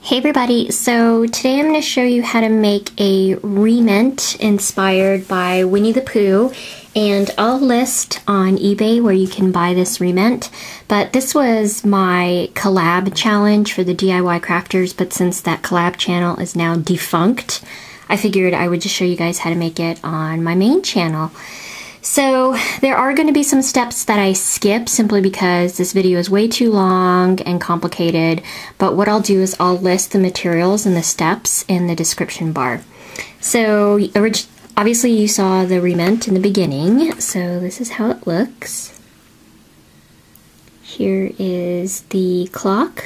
Hey everybody, so today I'm going to show you how to make a Rement inspired by Winnie the Pooh, and I'll list on eBay where you can buy this Rement, but this was my collab challenge for the DIY crafters, but since that collab channel is now defunct, I figured I would just show you guys how to make it on my main channel. So there are going to be some steps that I skip simply because this video is way too long and complicated, but what I'll do is I'll list the materials and the steps in the description bar. So obviously you saw the Rement in the beginning, so this is how it looks. Here is the clock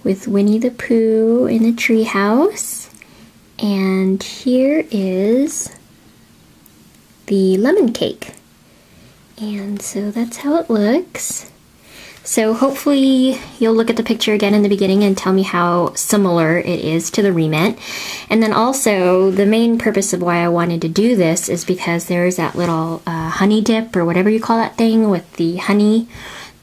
with Winnie the Pooh in the treehouse, and here is the lemon cake, and so that's how it looks. So hopefully you'll look at the picture again in the beginning and tell me how similar it is to the Rement. And then also the main purpose of why I wanted to do this is because there's that little honey dip or whatever you call that thing with the honey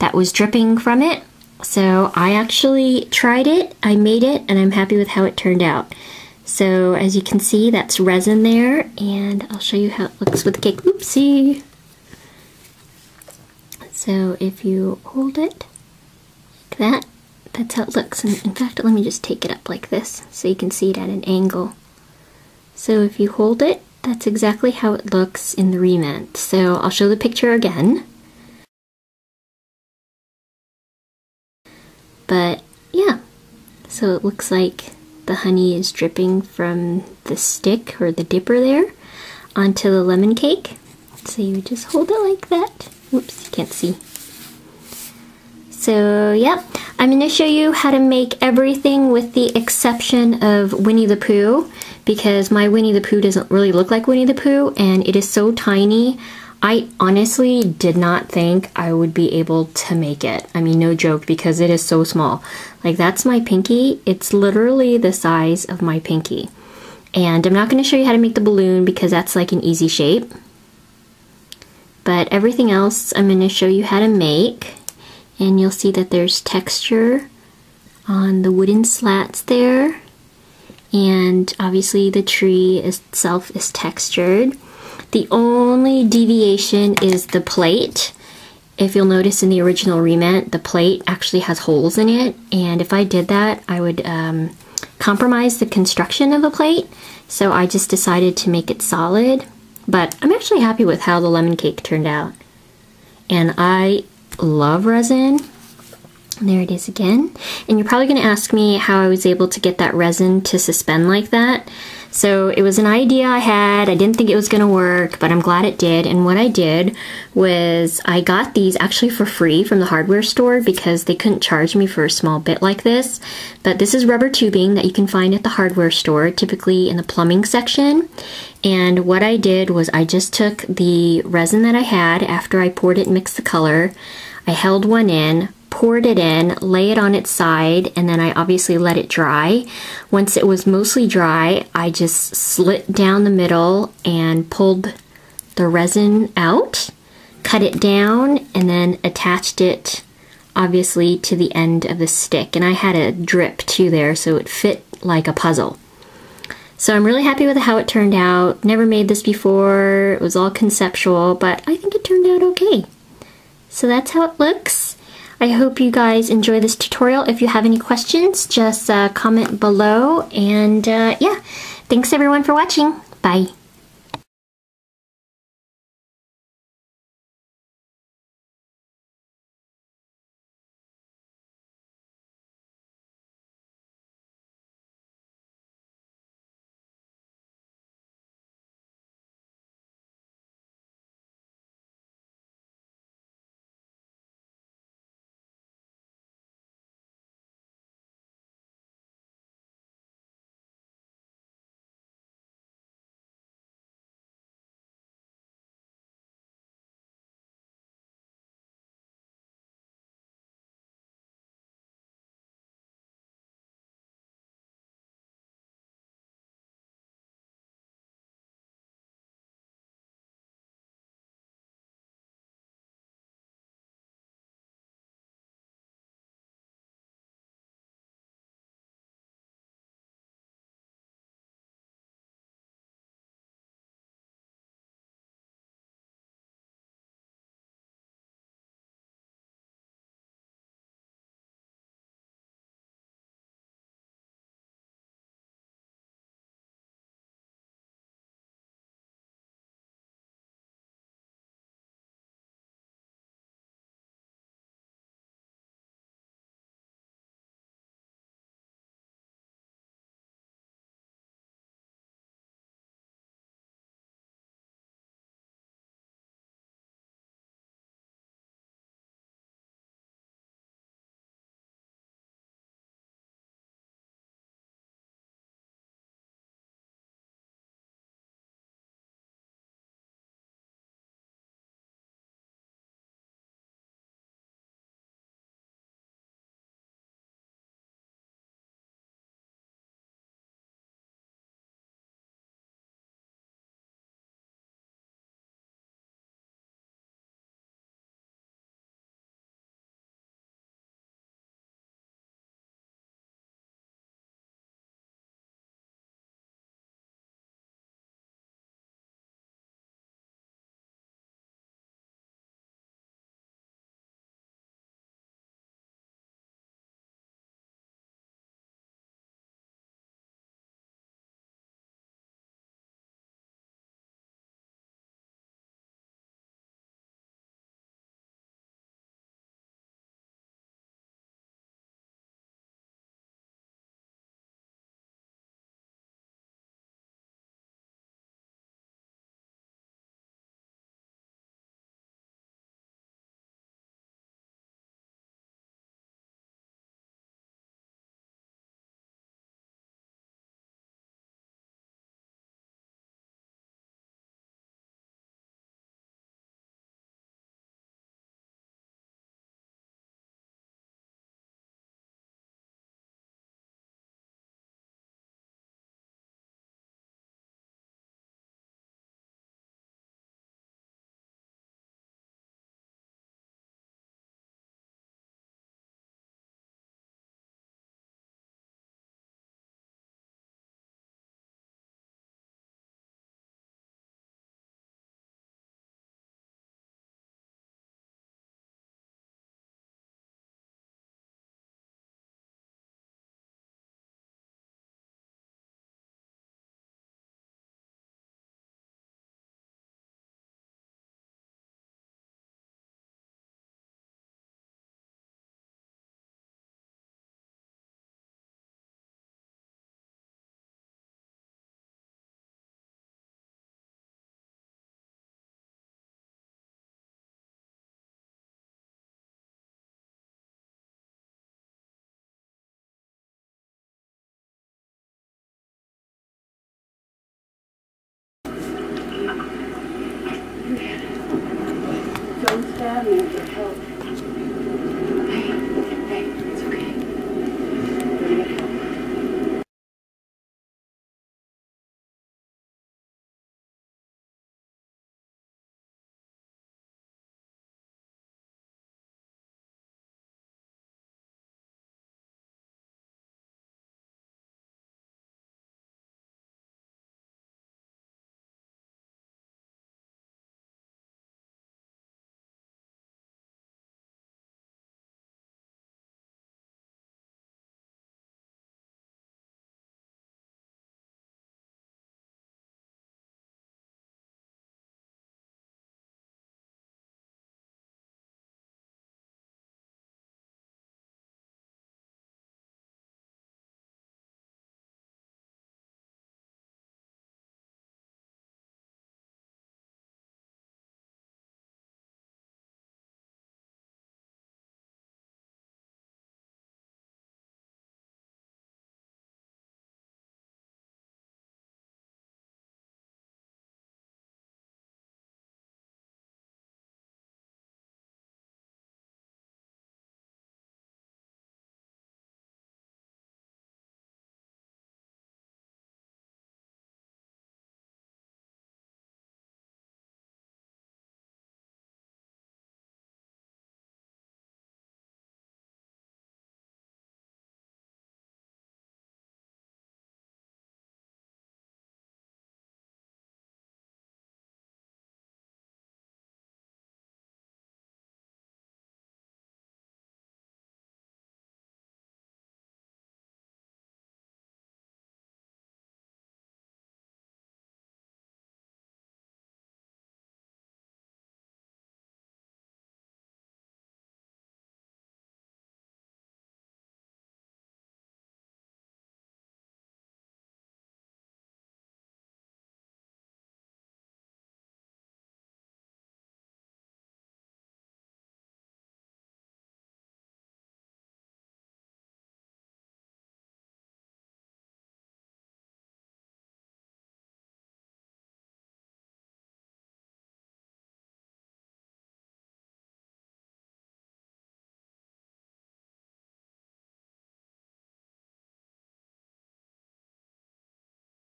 that was dripping from it. So I actually tried it, I made it, and I'm happy with how it turned out. So as you can see, that's resin there, and I'll show you how it looks with the cake. Oopsie! So if you hold it like that, that's how it looks. And in fact, let me just take it up like this so you can see it at an angle. So if you hold it, that's exactly how it looks in the Rement. So I'll show the picture again. But yeah, so it looks like the honey is dripping from the stick or the dipper there onto the lemon cake. So you just hold it like that. Oops, you can't see. So yeah, I'm going to show you how to make everything with the exception of Winnie the Pooh, because my Winnie the Pooh doesn't really look like Winnie the Pooh and it is so tiny. I honestly did not think I would be able to make it. I mean, no joke, because it is so small. Like, that's my pinky. It's literally the size of my pinky. And I'm not going to show you how to make the balloon because that's like an easy shape. But everything else I'm going to show you how to make. And you'll see that there's texture on the wooden slats there. And obviously the tree itself is textured. The only deviation is the plate. If you'll notice in the original Rement, the plate actually has holes in it, and if I did that, I would compromise the construction of the plate, so I just decided to make it solid. But I'm actually happy with how the lemon cake turned out. And I love resin. There it is again. And you're probably going to ask me how I was able to get that resin to suspend like that. So it was an idea I had. I didn't think it was going to work, but I'm glad it did. And what I did was I got these actually for free from the hardware store because they couldn't charge me for a small bit like this. But this is rubber tubing that you can find at the hardware store, typically in the plumbing section. And what I did was I just took the resin that I had after I poured it and mixed the color. I held one in, poured it in, lay it on its side, and then I obviously let it dry. Once it was mostly dry, I just slit down the middle and pulled the resin out, cut it down, and then attached it obviously to the end of the stick. And I had a drip too there, so it fit like a puzzle. So I'm really happy with how it turned out. Never made this before. It was all conceptual, but I think it turned out okay. So that's how it looks. I hope you guys enjoy this tutorial. If you have any questions, just comment below. And yeah, thanks everyone for watching. Bye. sad mental health